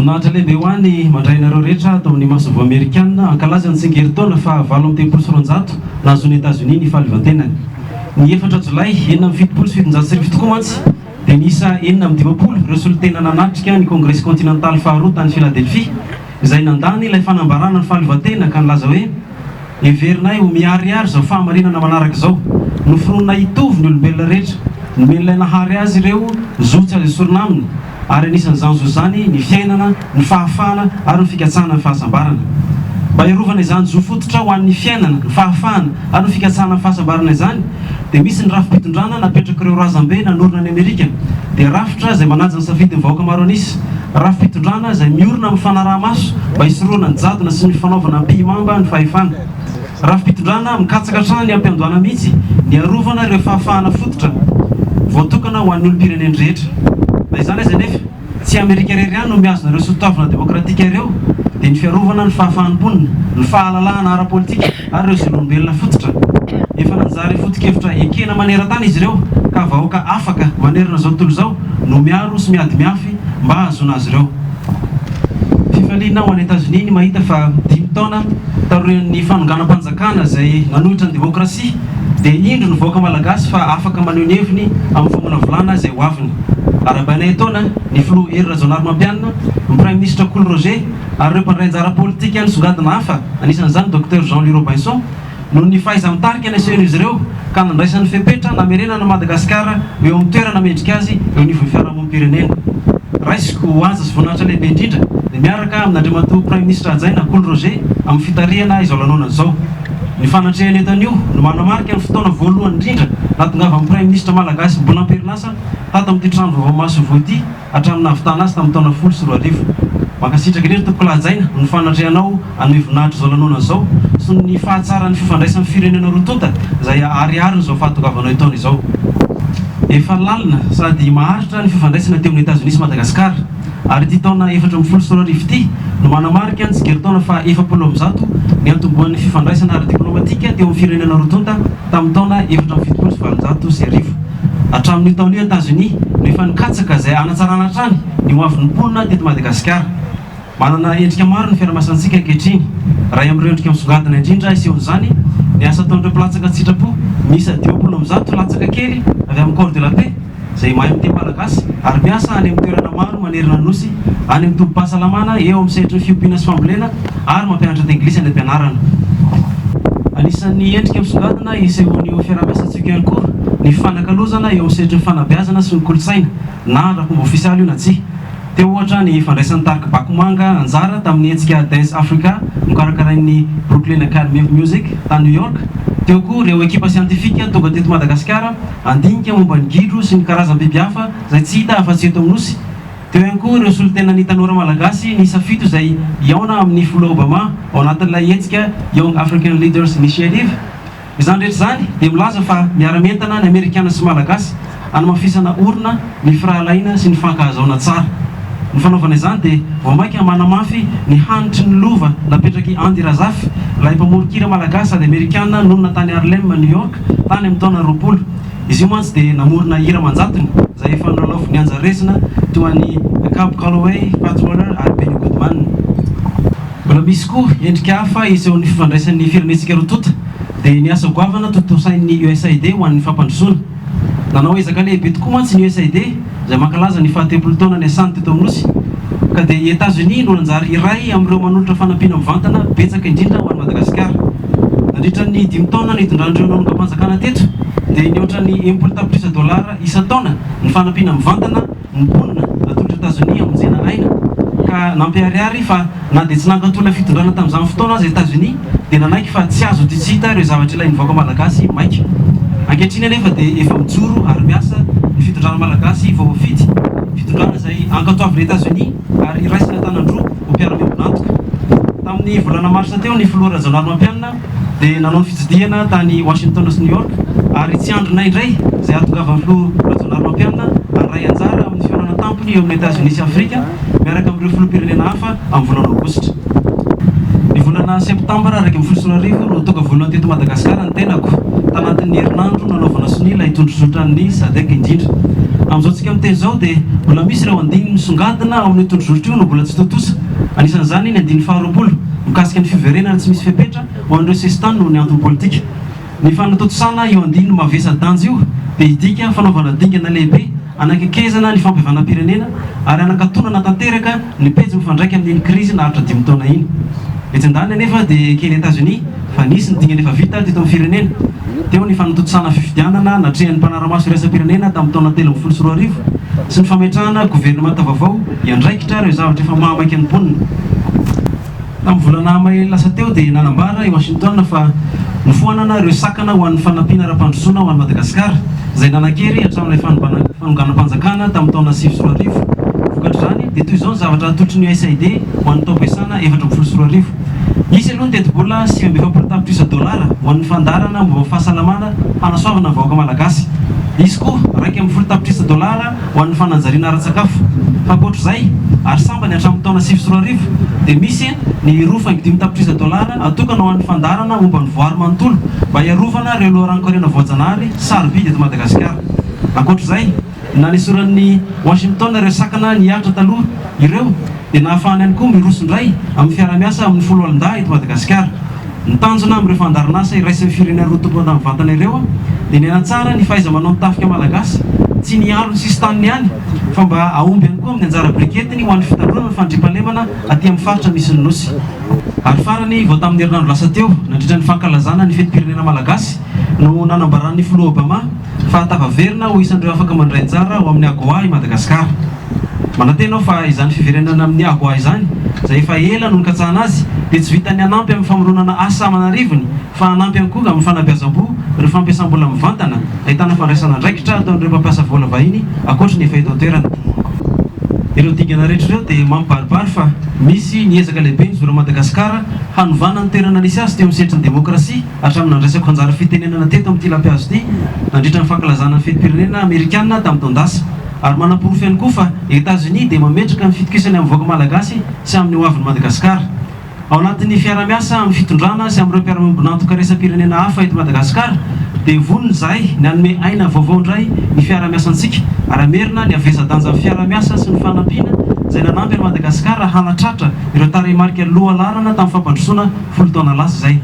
voninahitra lehibe ho any mandray nareo rehetra atao amin'ny maso vo amerikanina ankalaza ny tsingerin-taona fa 7 nazon'ny États-Unis ny fahaleovantenany. Ny 4 Jolay 777 tokoa mantsy dia niisa 950 ireo solitena nanatrika ny Congrès continental faharoa tany Philadelphie izay nandany ilay fanambarana ny fahaleovantena ka nilaza hoe heverinay ho miariary izao fahamarinana manaraka izao noforonina hitovy ny olombelona rehetra nomen'ilay nahary azy ireo zotsy azy esorina aminy ary anisan'izany zo zany ny fiainana ny fahafahana ary ny fikatsahana ny fahasambarana mba iarovana izany zo fototra ho an'ny fiainana ny fahafahana ary ny fikatsahana ny fahasambarana izany dia misy ny rafim-pitondrana napetraka ireo razambe nanorina any Amerika dia rafitra izay manaja ny safidy ny vahoaka maro anisy rafim-pitondrana izay miorina amin'ny fanaraha-maso mba hisoroana ny jadona sy ny fanaovana ampihimamba ny fahefana rafim-pitondrana mikatsaka hatrany ny ampiandohana mihitsy ny arovana ireo fahafahana fototra voatokana ho an'ny olom-pireneny rehetra. Na izany azy nefa tsy Amerika irery ihany no miazona ireo sotoavina demokratika ireo dia ny fiarovana ny fahafahanimponina ny fahalalahana ara-politika ary ireo zolombelona fototra efa nanjary foto-kevitra ekena maneran-tany izy ireo ka vahoaka afaka manerina zao tontolo izao no miaro sy miady miafy mba hahazoana azy ireo. Fifaliana ho any États-Unis ny mahita fa 10 taona tarorin'ny fanonganam-panjakana izay nanohitra ny demokrasia dia indro ny vahoaka malagasy fa afaka maneho ny heviny amin'ny famona volana izay ho aviny. Arabanay taona ny filoha Hery Rajaonarimampianina ny prime ministre Cool Roger ary ireo mpandray anjara politika nisongadina hafa anisan'izany Dr Jean-Louis Robinson noho ny fahaiza-mitarika ny asehony izy ireo ka nandraisan'ny fepetra namerenana Madagasikara eo amin'ny toerana mendrika azy eo anivon'ny fiarahamonim-pirenena. Raisiko ho aza sy voninahitra lehibe indrindra dia miaraka amin'Andriamatoa prime ministre hajaina Cool Roger amin'ny fitarihana izao lanonana izao. Ny fanatreha Netanyahu no manamarika ny fotoana voalohany indrindra natongava amin'ny prime ministre malagasy mbola amperinasa tato amin'ity trano vaovao maso voity hatramin'ny nahavitana azy tamin'ny taona 2010. Mankasitraka indrindra tompoko lahajaina ny fanatrehanao hanome voninahitra izao lanonana izao sy ny fahatsaran'ny fifandraisan'ny firenena rotonta izay ariariny izao fahatongavanao itaona izao. Efa lalina sady maharitra ny fifandraisana teo amin'ny États-Unis sy Madagasikara ary ity taona 4 ity no manamarika ny tsigeri-taona fa 70 ny antombohan'ny fifandraisana ara-diplomatika teo amin'ny firenena rotonta tamin'ny taona 470 hatramin'ny taona io États-Unis no efa nikatsaka izay hanatsarana hatrany ny hoavin'ny mponina teto Madagasikara. Manana endrika maro ny fiaramasantsika ankehitriny raha amin'ireo endrika misongadina indrindra isehon'izany ny asa ataon'ireo mpilatsaka ny sitrapo misy 20 latsaka kely avy amin'ny corps de la paix izay mahay amin'ny teny malagasy ary miasa any amin'ny toerana maro manerina nosy any amin'ny tobim-pahasalamana eo amin'ny sehitry ny fiompiana sy fambolena ary mampianatra tenglisy any am-pianarana. Anisan'ny endrika misongadina isehon'io fiaramasantsika ihany koa ny fanakalozana eo amin'ny sehitry ny fanabeazana sy ny kolotsaina na raha-pomba ofisialy io na tsy. Teo ohatra ny fandraisan'ny Tarka Bakomanga anjara tamin'ny hetsika Dance Africa nokarakarain'ny Brooklyn Academy of Music tany New York. Teo koa ireo ekipa siantifika tonga teto Madagasikara andinika momba ny gidro sy ny karazam-biby hafa izay tsy hita afa-tsy eto amin'ny nosy. Teo ihany koa ireo solitena ny tanora malagasy ny safito izay iaona amin'ny filoha Obama ao anatin'ilay hetsika Young African Leaders Initiative. Izany rehetra izany dia milaza fa miara-mentana ny Amerikana sy Malagasy hanamafisana orona ny firahalaina sy ny fankahazaona tsara. Ny fanaovana izany dia voamaika manamafy ny hanitry ny lova napetraky Andy Razafy ilay mpamorokira malagasy sady Amerikana nonona tany Harlem New York tany amin'ny taona 20. Izy io mantsy dia namorona hira manjatony izay efa niralaofo ny anjaresina toa ny Cab Calloway, Fats Waller ary Benny Goodman. Mbola misy koa endrika hafa isehon'ny fifandraisan'ny firenetsika rotonta dia ny asa goavana totosain'ny USAID ho an'ny fampandrosoana. Nanao ezaka lehibe tokoa mantsy ny USAID izay mankalaza ny 70 taona ny asany teto amin'ny nosy ka dia États-Unis no nanjary iray amin'ireo manolotra fanampiana mivantana betsaka indrindra ho an'i Madagasikara. Nandritra ny 5 taona ny itondran'ireo nanomboka-panjakana teto dia nihoatra ny $10 isa-taona ny fanampiana mivantana ny mponina natolotra États-Unis amonjena aina ka nampiariary fa na dia tsy nankatolona fitondrana tamin'izany fotoana azy États-Unis dia nanaiky fa tsy azo titsita ireo zavatra ilain'ny vahoaka malagasy maika. Ankehitriny anefa dia efa mijoro ary miasa ny fitondrana malagasy vao fidy fitondrana izay ankatoavin'ny États-Unis ary iraisina tanandroa ho mpiara-miambonantoka. Tamin'ny volana marsa teo ny filoha Rajaonarimampianina dia nanao ny fitsidihana tany Washington sy New York ary tsy andronay indray izay ahatongavan'ny filoha Rajaonarimampianina handray anjara amin'ny fihaonana tampony eo amin'ny États-Unis sy Afrika miaraka amin'ireo filoham-pirenena hafa amin'ny volana Aogositra. Ny volana Septambra 2021 no tonga voalohany teto Madagasikara ny tenako tanatin'ny herinandro nanaovana sonila hitondrosotra ny Sadek indrindra. amin'izao tsika miteny zao dia mbola misy ireo andiny misongadina amin'ny tondrozoritra io no mbola tsy totosa. Anisan'izany ny andiny faharoapolo mikasika ny fiverenana tsy misy fepetra ho an'ireo sesitany noho ny antony politika. Ny fanatotosana io andiny mavesa-danja io dia idika fanaovana dingana lehibe anakekezana ny fampihavanam-pirenena ary anakatonana tanteraka ny pejy mifandraika amin'iny krizy naharitra 5 taona iny. Etsy andany anefa dia kely États-Unis fa nisy ny dingana efa vita teto amin'ny firenena. Teo ny fanatotosana fifidianana natrehan'ny mpanaramaso iraisam-pirenena tamin'ny taona 2014 sy ny fametrahana governemanta vaovao iandraikitra ireo zavatra efa mahamaiky ny mponina. Tamin'ny volana may lasa teo dia nanambara i Washington fa nifoanana ireo sakana ho an'ny fanampiana ara-pandrosoana ho an'i Madagasikara izay nanakery hatramin'ilay fanonganam-panjakana tamin'ny taona 2014. Vokatr'izany dia toy izao ny zavatra atolotry ny USAID ho an'ny taom-piasana 2014. Isy aloha ny teti-bola $540 ho an'ny fandarana momba fahasalamana hanasoavana ny vahoaka malagasy. Isy koa $40 ho an'ny fananjariana ara-tsakafo. Fa ankoatr'izay ary sambany hatramin'ny taona 2014 dia misy ny $540 atokana ho an'ny fandarana momba ny voary manontolo mba hiarovana ireo loharan-karena voajanahary sarobidy eto Madagasikara. Ankoatr'izay nanesoran'ny Washington ireo sakana niatra taloha ireo dia nahafahany ihany koa mirosondray amin'ny fiara-miasa amin'ny folo alin-dahy eto Madagasikara. Ny tanjona amin'ireo fandarinasa iraisan'ny firenena roa tompo amin'ny vantana ireo dia nianatsara ny fahaiza-manao ny tafika malagasy tsy ny alo ny sisy taniny ihany fa mba aomby ihany koa amin'ny anjara briketiny ho an'ny fitandronana ny fandriampahalemana aty amin'ny faritra misy ny nosy. Ary farany vao tamin'ny herinandro lasa teo nandritra ny fankalazana ny fetim-pirenena malagasy no nanambaran'ny filoha Obama fa tavaverina ho isan'ireo afaka mandray anjara ho amin'ny AGOA i Madagasikara. Manantena aho fa izany fiverenana amin'ny AGOA izany izay efa ela no nikatsahana azy dia tsy vitany hanampy amin'ny famoronana asa aman'arivony fa hanampy ihany koa amin'ny fanabeazam-po ireo fampiasam-bola mivantana ahitana fandraisana andraikitra ataon'ireo mpampiasa vola vahiny ankoatra ny efa eto an-toerana. Ireo dingana rehetra ireo dia mampibaribary fa misy niezaka lehibe ny zoro Madagasikara hanovana ny toerana nisy azy teo amin'ny sehatry ny demokrasia hatramin'ny nandraisako anjara fitenenana teto amin'ity lampiazo ity nandritra ny fankalazana ny fetim-pirenena Amerikanina tamin'ny taondasa. Ary manam-porofo ihany koa fa États-Unis dia mametraka ny fitokisany amin'ny vahoaka malagasy sy amin'ny hoavin'ny Madagasikara. Ao anatin'ny fiara-miasa amin'ny fitondrana sy amin'ireo mpiara-miombonantoka resam-pirenena hafa eto Madagasikara dia vonony izahay ny hanome aina vaovao indray ny fiara-miasantsika ary amerina ny havesa-danja amin'ny fiara-miasa sy ny fanampiana izay nanampy an'i Madagasikara hanatratra ireo tarehimarika loha larana tamin'ny fampandrosoana 10 taona lasa izay.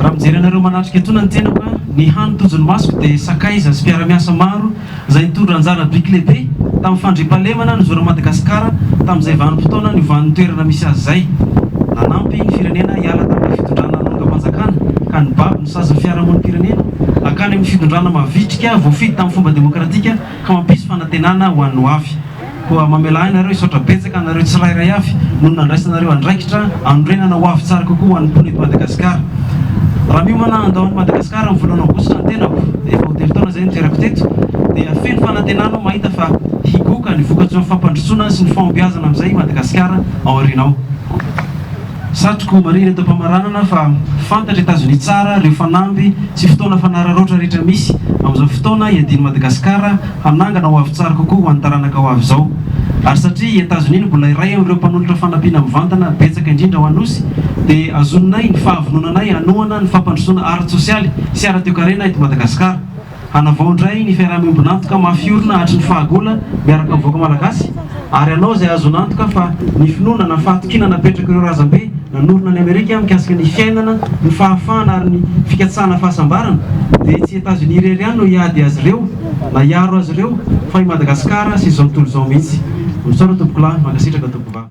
Raha mijery anareo manatrika etona ny tenako ny hany tojony masoko dia sakaiza sy mpiara-miasa maro izay nitondra anjara briky lehibe tamin'ny fandriampahalemana ny zoro Madagasikara tamin'izay vanim-potoana ny van'ny toerana misy azy izay. Nanampy ny firenena hiala tamin'ny fitondrana nonga-panjakana ka ny baby ny sazin'ny fiarahamon'ny pirenena akany amin'ny fitondrana mavitrika voafidy tamin'ny fomba demokratika ka mampisy fanantenana ho an'ny hoavy. Koa mamela ianareo hisaotra betsaka anareo tsirairay avy noho nandraisanareo andraikitra anorenana ho avy tsara kokoa ho an'ny mpony eto Madagasikara. Raha miomana andaon'i Madagasikara amin'ny volana aogositra ny tenako dia efa ho telo taona izay nitoerako teto dia feno fanantenana aho mahita fa higoaka ny vokatry ny fampandrosoana sy ny fahombiazana amin'izay Madagasikara ao aoriana ao. Satroko marina eto am-pamaranana fa fantatra États-Unis tsara ireo fanamby sy fotoana fanararoatra rehetra misy amin'izao fotoana hiadian'i Madagasikara hanangana ho avy tsara kokoa ho an'ny taranaka ho avy izao. Ary satria États-Unis no mbola iray amin'ireo mpanolotra fanampiana mivantana betsaka indrindra ho anosy dia azononay ny fahavononanay hanohana ny fampandrosoana ara-tsosialy sy ara-toe-karena eto Madagasikara. Hanavao indray ny fiaraha-miombonantoka mafiorina hatry ny fahagola miaraka amin'ny vahoaka malagasy ary anao izay azo nantoka fa ny finoana na fahatokina napetraka ireo razambe nanorina ny Amerika mikasika ny fiainana ny fahafahana ary ny fikatsahana fahasambarana dia tsy États-Unis irery ihany no hiady azy ireo na hiaro azy ireo fa i Madagasikara sy izao tontolo izao mihitsy. Misaotra tompoko lahy, mankasitraka tompoko vavy.